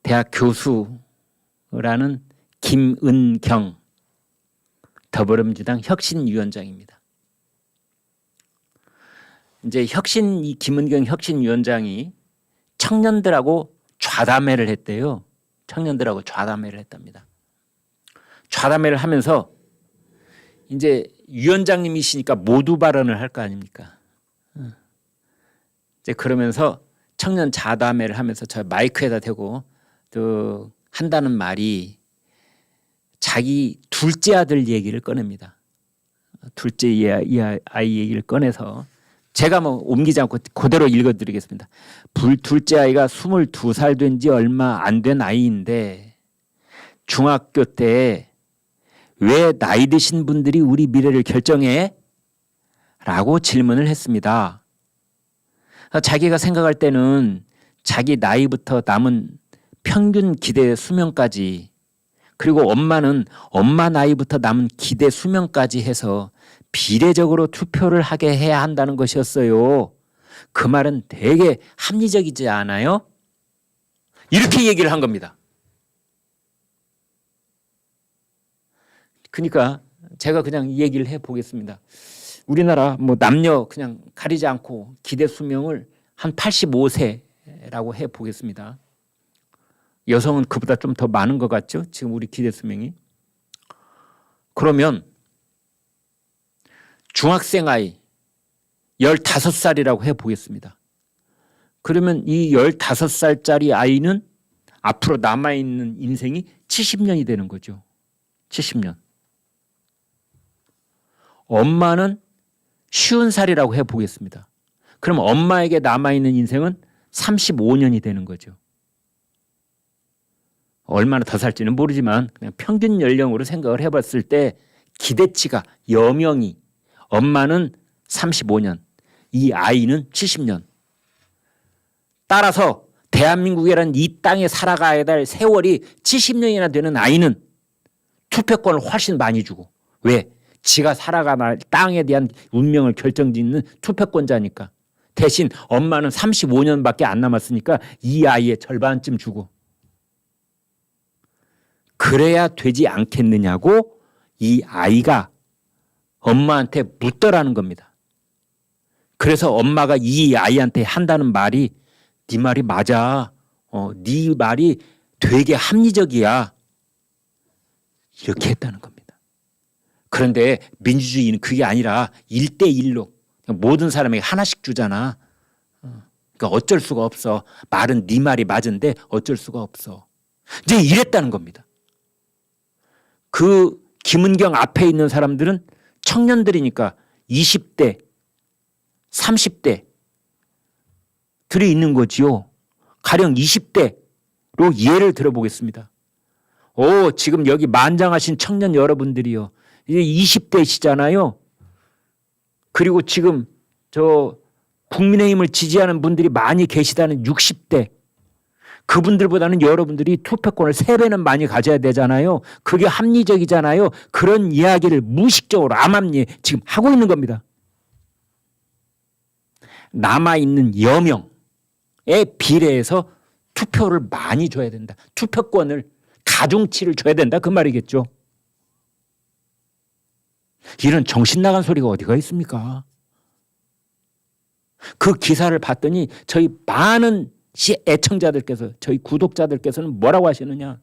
대학 교수라는 김은경 더불어민주당 혁신위원장입니다. 이제 이 김은경 혁신위원장이 청년들하고 좌담회를 했대요. 청년들하고 좌담회를 했답니다. 좌담회를 하면서 이제 위원장님이시니까 모두 발언을 할 거 아닙니까? 이제 그러면서 청년 좌담회를 하면서 저 마이크에다 대고 또 한다는 말이 자기 둘째 아들 얘기를 꺼냅니다. 둘째 이 아이 얘기를 꺼내서 제가 뭐 옮기지 않고 그대로 읽어드리겠습니다. 둘째 아이가 22살 된 지 얼마 안 된 아이인데 중학교 때 왜 나이 드신 분들이 우리 미래를 결정해? 라고 질문을 했습니다. 자기가 생각할 때는 자기 나이부터 남은 평균 기대 수명까지 그리고 엄마는 엄마 나이부터 남은 기대 수명까지 해서 비례적으로 투표를 하게 해야 한다는 것이었어요. 그 말은 되게 합리적이지 않아요? 이렇게 얘기를 한 겁니다. 그러니까 제가 그냥 이 얘기를 해보겠습니다. 우리나라 뭐 남녀 그냥 가리지 않고 기대 수명을 한 85세라고 해보겠습니다. 여성은 그보다 좀 더 많은 것 같죠? 지금 우리 기대 수명이. 그러면 중학생 아이 15살이라고 해보겠습니다. 그러면 이 15살짜리 아이는 앞으로 남아있는 인생이 70년이 되는 거죠. 70년. 엄마는 50살이라고 해보겠습니다. 그럼 엄마에게 남아있는 인생은 35년이 되는 거죠. 얼마나 더 살지는 모르지만 그냥 평균 연령으로 생각을 해봤을 때 기대치가 여명이 엄마는 35년, 이 아이는 70년. 따라서 대한민국이라는 이 땅에 살아가야 될 세월이 70년이나 되는 아이는 투표권을 훨씬 많이 주고 왜? 지가 살아가는 땅에 대한 운명을 결정짓는 투표권자니까. 대신 엄마는 35년밖에 안 남았으니까 이 아이의 절반쯤 주고 그래야 되지 않겠느냐고 이 아이가 엄마한테 묻더라는 겁니다. 그래서 엄마가 이 아이한테 한다는 말이 네 말이 맞아. 네 말이 되게 합리적이야. 이렇게 했다는 겁니다. 그런데 민주주의는 그게 아니라 1대1로 모든 사람에게 하나씩 주잖아. 그러니까 어쩔 수가 없어. 말은 네 말이 맞은데 어쩔 수가 없어. 이제 이랬다는 겁니다. 그 김은경 앞에 있는 사람들은 청년들이니까 20대, 30대 들이 있는 거지요. 가령 20대로 예를 들어보겠습니다. 지금 여기 만장하신 청년 여러분들이요. 이제 20대시잖아요. 그리고 지금 저 국민의힘을 지지하는 분들이 많이 계시다는 60대. 그분들보다는 여러분들이 투표권을 3배는 많이 가져야 되잖아요. 그게 합리적이잖아요. 그런 이야기를 무의식적으로 암암리에 지금 하고 있는 겁니다. 남아있는 여명에 비례해서 투표를 많이 줘야 된다. 투표권을 가중치를 줘야 된다. 그 말이겠죠. 이런 정신 나간 소리가 어디가 있습니까? 그 기사를 봤더니 저희 많은 애청자들께서 저희 구독자들께서는 뭐라고 하시느냐.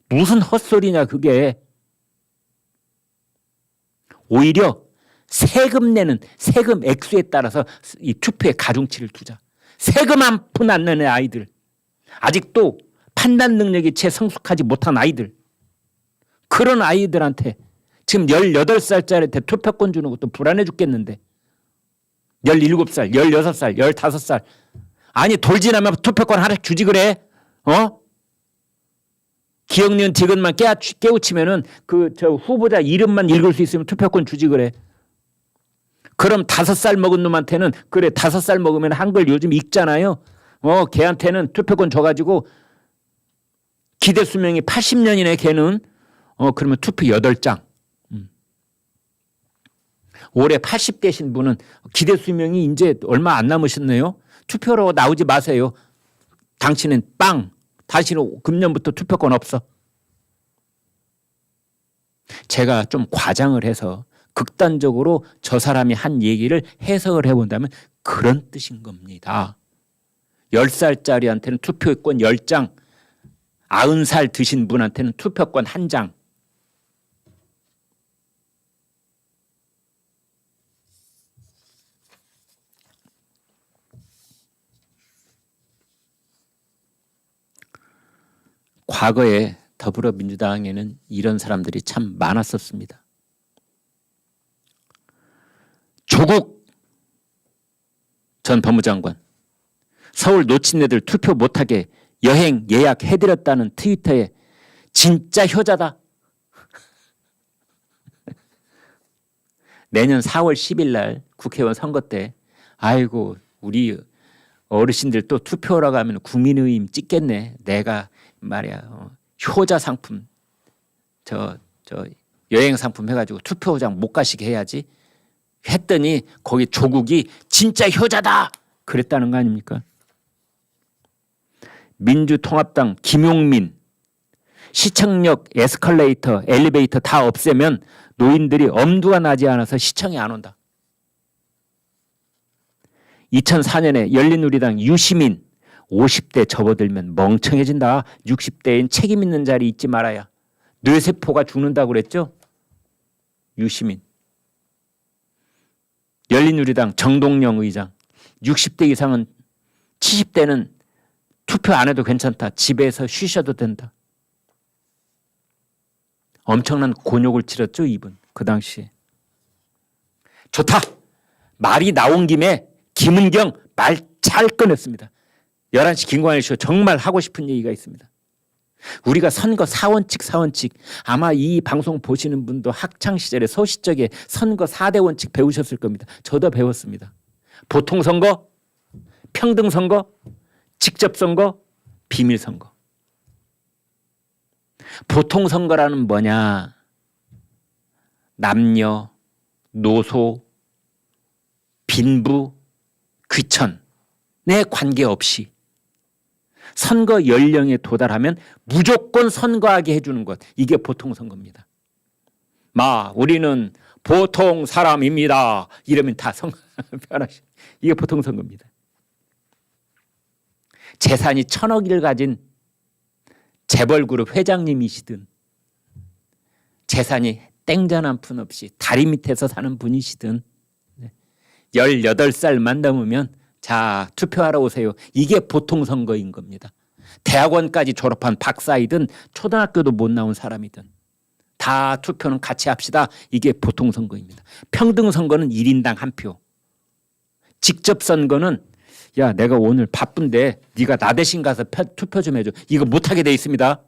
무슨 헛소리냐 그게. 오히려 세금 내는 세금 액수에 따라서 이 투표에 가중치를 두자. 세금 한 푼 안 내는 아이들. 아직도 판단 능력이 채 성숙하지 못한 아이들. 그런 아이들한테 지금 18살짜리한테 투표권 주는 것도 불안해 죽겠는데 17살, 16살, 15살 아니 돌 지나면 투표권 하나 주지 그래? 기억니은 디귿만 깨우치면은 저 후보자 이름만 읽을 수 있으면 투표권 주지 그래. 그럼 5살 먹은 놈한테는 그래 5살 먹으면 한글 요즘 읽잖아요. 걔한테는 투표권 줘가지고 기대 수명이 80년이네 걔는. 그러면 투표 8장. 올해 80대신 분은 기대 수명이 이제 얼마 안 남으셨네요. 투표로 나오지 마세요. 당신은 빵 다시는 금년부터 투표권 없어. 제가 좀 과장을 해서 극단적으로 저 사람이 한 얘기를 해석을 해본다면 그런 뜻인 겁니다. 10살짜리한테는 투표권 10장, 90살 드신 분한테는 투표권 1장. 과거에 더불어민주당에는 이런 사람들이 참 많았었습니다. 조국 전 법무장관 서울 노친네들 투표 못하게 여행 예약해드렸다는 트위터에 진짜 효자다. 내년 4월 10일 날 국회의원 선거 때 아이고 우리 어르신들 또 투표하러 가면 국민의힘 찍겠네. 내가 말이야 효자 상품 저 여행 상품 해가지고 투표장 못 가시게 해야지 했더니 거기 조국이 진짜 효자다 그랬다는 거 아닙니까? 민주통합당 김용민 시청역 에스컬레이터 엘리베이터 다 없애면 노인들이 엄두가 나지 않아서 시청에 안 온다. 2004년에 열린우리당 유시민 50대 접어들면 멍청해진다. 60대인 책임 있는 자리 잊지 말아야. 뇌세포가 죽는다고 그랬죠? 유시민. 열린우리당 정동영 의장 60대 이상은 70대는 투표 안 해도 괜찮다. 집에서 쉬셔도 된다. 엄청난 곤욕을 치렀죠 이분 그 당시에. 좋다. 말이 나온 김에 김은경 말 잘 꺼냈습니다. 11시 김광일 쇼 정말 하고 싶은 얘기가 있습니다. 우리가 선거 사원칙 아마 이 방송 보시는 분도 학창시절에 소시적에 선거 4대 원칙 배우셨을 겁니다. 저도 배웠습니다. 보통선거, 평등선거, 직접선거, 비밀선거. 보통선거라는 뭐냐? 남녀, 노소, 빈부, 귀천에 관계없이 선거 연령에 도달하면 무조건 선거하게 해주는 것. 이게 보통선거입니다. 우리는 보통 사람입니다. 이러면 다 변하시. 이게 보통선거입니다. 재산이 1000억을 가진 재벌그룹 회장님이시든 재산이 땡전 한 푼 없이 다리 밑에서 사는 분이시든 18살만 넘으면 자 투표하러 오세요. 이게 보통선거인 겁니다. 대학원까지 졸업한 박사이든 초등학교도 못 나온 사람이든 다 투표는 같이 합시다. 이게 보통선거입니다. 평등선거는 1인당 한 표. 직접선거는 야 내가 오늘 바쁜데 네가 나 대신 가서 투표 좀 해줘. 이거 못하게 돼 있습니다.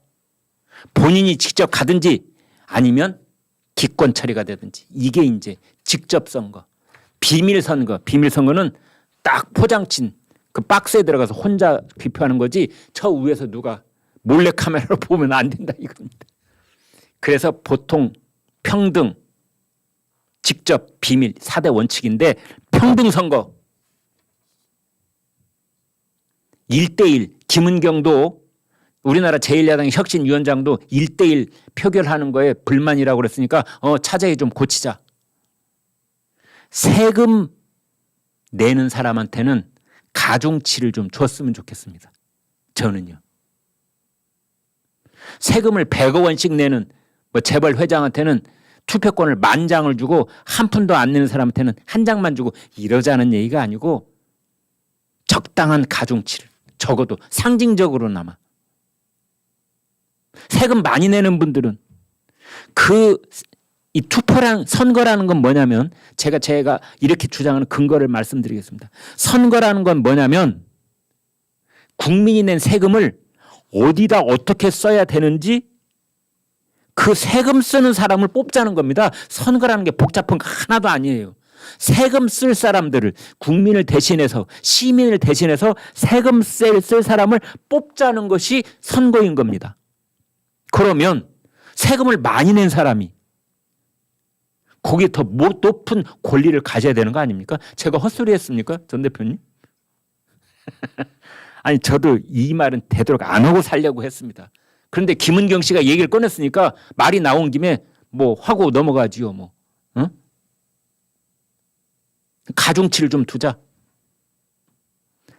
본인이 직접 가든지 아니면 기권 처리가 되든지. 이게 이제 직접선거. 비밀선거는 딱 포장친 그 박스에 들어가서 혼자 기표하는 거지 저 위에서 누가 몰래카메라로 보면 안 된다 이겁니다. 그래서 보통 평등, 직접, 비밀 4대 원칙인데 평등선거 1대1 김은경도 우리나라 제1야당 혁신위원장도 1대1 표결하는 거에 불만이라고 그랬으니까 차자기 좀 고치자. 세금 내는 사람한테는 가중치를 좀 줬으면 좋겠습니다. 저는요. 세금을 100억 원씩 내는 재벌 회장한테는 투표권을 10,000장을 주고 한 푼도 안 내는 사람한테는 1장만 주고 이러자는 얘기가 아니고 적당한 가중치를 적어도 상징적으로나마. 세금 많이 내는 분들은 이 투표랑 선거라는 건 뭐냐면 제가 이렇게 주장하는 근거를 말씀드리겠습니다. 선거라는 건 뭐냐면 국민이 낸 세금을 어디다 어떻게 써야 되는지 그 세금 쓰는 사람을 뽑자는 겁니다. 선거라는 게 복잡한 거 하나도 아니에요. 세금 쓸 사람들을 국민을 대신해서 시민을 대신해서 세금 쓸 사람을 뽑자는 것이 선거인 겁니다. 그러면 세금을 많이 낸 사람이 거기에 더 높은 권리를 가져야 되는 거 아닙니까? 제가 헛소리 했습니까? 전 대표님? 아니 저도 이 말은 되도록 안 하고 살려고 했습니다. 그런데 김은경 씨가 얘기를 꺼냈으니까 말이 나온 김에 뭐 하고 넘어가지요. 뭐 응? 가중치를 좀 두자.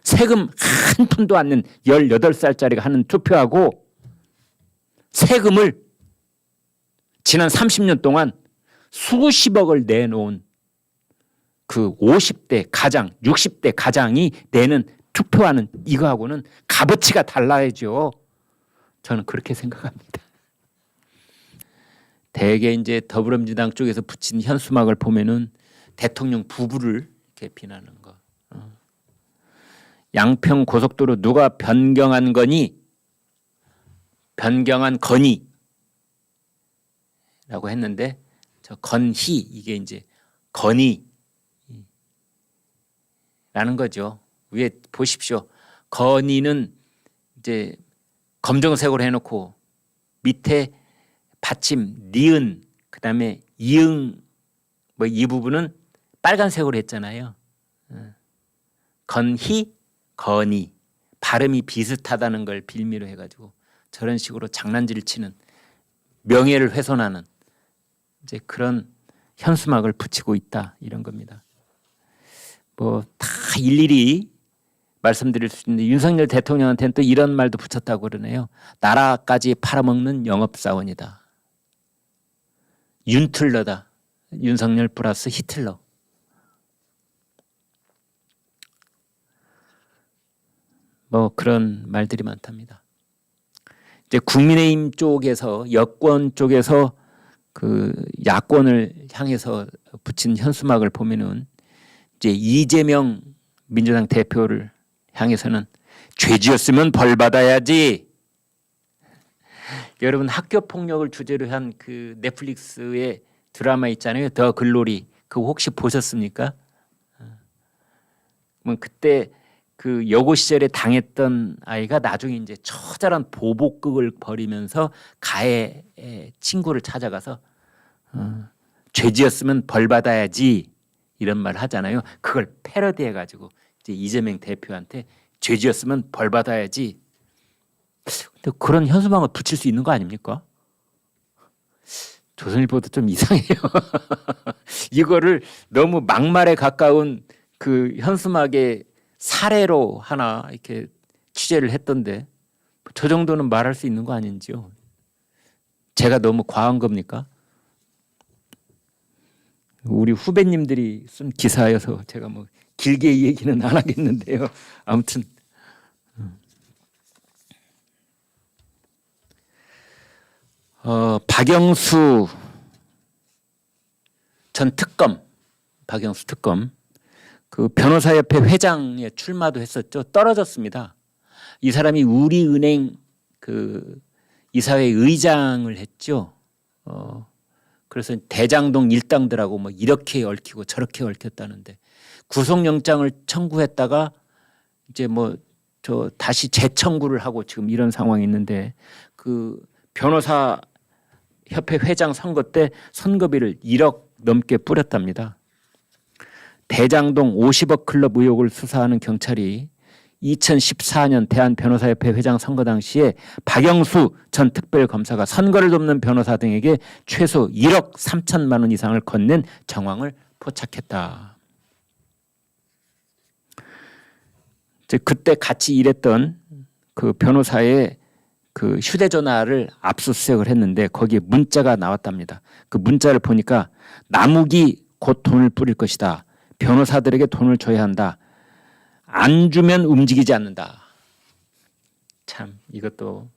세금 한 푼도 안 낸 18살짜리가 하는 투표하고 세금을 지난 30년 동안 수십억을 내놓은 그 50대 가장, 60대 가장이 내는 투표하는 이거하고는 값어치가 달라야죠. 저는 그렇게 생각합니다. 대개 이제 더불어민주당 쪽에서 붙인 현수막을 보면은 대통령 부부를 이렇게 비난하는 거. 양평 고속도로 누가 변경한 거니? 변경한 거니? 라고 했는데 저 건희 이게 이제 건희 라는 거죠. 위에 보십시오. 건희는 이제 검정색으로 해놓고 밑에 받침 니은 그다음에 이응 뭐 이 부분은 빨간색으로 했잖아요. 건희 건희 발음이 비슷하다는 걸 빌미로 해가지고 저런 식으로 장난질 치는 명예를 훼손하는 이제 그런 현수막을 붙이고 있다 이런 겁니다. 뭐 다 일일이 말씀드릴 수 있는데 윤석열 대통령한테는 또 이런 말도 붙였다고 그러네요. 나라까지 팔아먹는 영업사원이다. 윤틀러다. 윤석열 플러스 히틀러. 뭐 그런 말들이 많답니다. 이제 국민의힘 쪽에서 여권 쪽에서 그 야권을 향해서 붙인 현수막을 보면은 이제 이재명 민주당 대표를 향해서는 죄지었으면 벌 받아야지. 여러분 학교 폭력을 주제로 한 그 넷플릭스의 드라마 있잖아요. 더 글로리. 그거 혹시 보셨습니까? 그때 그 여고 시절에 당했던 아이가 나중에 이제 처절한 보복극을 벌이면서 가해의 친구를 찾아가서 죄지었으면 벌 받아야지 이런 말 하잖아요. 그걸 패러디해 가지고 이제 이재명 대표한테 죄지었으면 벌 받아야지. 근데 그런 현수막을 붙일 수 있는 거 아닙니까? 조선일보도 좀 이상해요. 이거를 너무 막말에 가까운 그 현수막의 사례로 하나 이렇게 취재를 했던데 저 정도는 말할 수 있는 거 아닌지요? 제가 너무 과한 겁니까? 우리 후배님들이 쓴 기사여서 제가 뭐 길게 이 얘기는 안 하겠는데요. 아무튼 박영수 전 특검, 박영수 특검 그 변호사협회 회장에 출마도 했었죠. 떨어졌습니다. 이 사람이 우리은행 그 이사회 의장을 했죠. 그래서 대장동 일당들하고 뭐 이렇게 얽히고 저렇게 얽혔다는데 구속영장을 청구했다가 이제 뭐 저 다시 재청구를 하고 지금 이런 상황이 있는데 그 변호사 협회 회장 선거 때 선거비를 1억 넘게 뿌렸답니다. 대장동 50억 클럽 의혹을 수사하는 경찰이 2014년 대한변호사협회 회장 선거 당시에 박영수 전 특별검사가 선거를 돕는 변호사 등에게 최소 1억 3천만 원 이상을 건넨 정황을 포착했다. 그때 같이 일했던 그 변호사의 그 휴대전화를 압수수색을 했는데 거기에 문자가 나왔답니다. 그 문자를 보니까 남욱이 곧 돈을 뿌릴 것이다. 변호사들에게 돈을 줘야 한다. 안 주면 움직이지 않는다. 참 이것도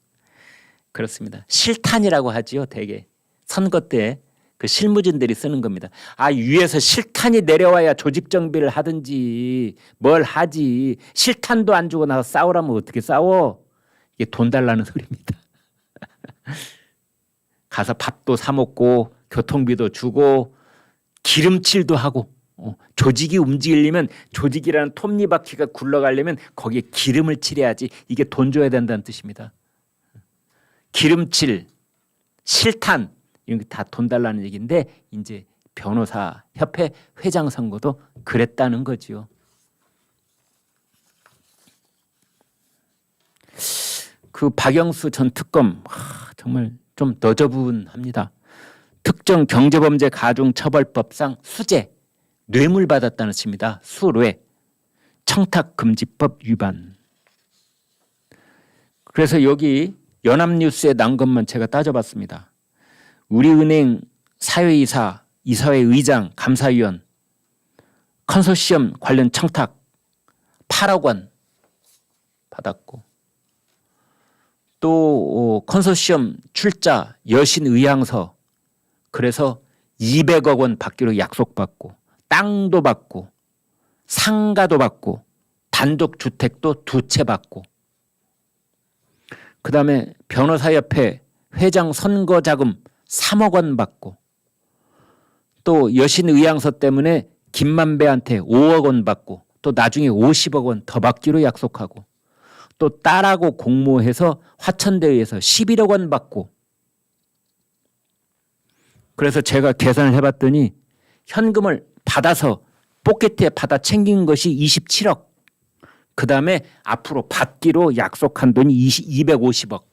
그렇습니다. 실탄이라고 하지요. 대개 선거 때 그 실무진들이 쓰는 겁니다. 아 위에서 실탄이 내려와야 조직 정비를 하든지 뭘 하지. 실탄도 안 주고 나서 싸우라면 어떻게 싸워? 이게 돈 달라는 소리입니다. 가서 밥도 사 먹고 교통비도 주고 기름칠도 하고 조직이 움직이려면 조직이라는 톱니바퀴가 굴러가려면 거기에 기름을 칠해야지. 이게 돈 줘야 된다는 뜻입니다. 기름칠, 실탄 이런 게 다 돈 달라는 얘기인데 이제 변호사 협회 회장 선거도 그랬다는 거지요. 그 박영수 전 특검 정말 좀 너저분합니다. 특정 경제범죄 가중처벌법상 수재, 뇌물 받았다는 뜻입니다. 수뢰, 청탁금지법 위반. 그래서 여기 연합뉴스에 난 것만 제가 따져봤습니다. 우리은행 사회이사, 이사회 의장, 감사위원, 컨소시엄 관련 청탁 8억 원 받았고, 또 컨소시엄 출자 여신 의향서 그래서 200억 원 받기로 약속받고, 땅도 받고, 상가도 받고, 단독 주택도 2채 받고, 그 다음에 변호사협회 회장 선거 자금 3억 원 받고, 또 여신 의향서 때문에 김만배한테 5억 원 받고, 또 나중에 50억 원 더 받기로 약속하고, 또 딸하고 공모해서 화천대유에서 11억 원 받고. 그래서 제가 계산을 해봤더니 현금을 받아서 포켓에 받아 챙긴 것이 27억. 그 다음에 앞으로 받기로 약속한 돈이 250억.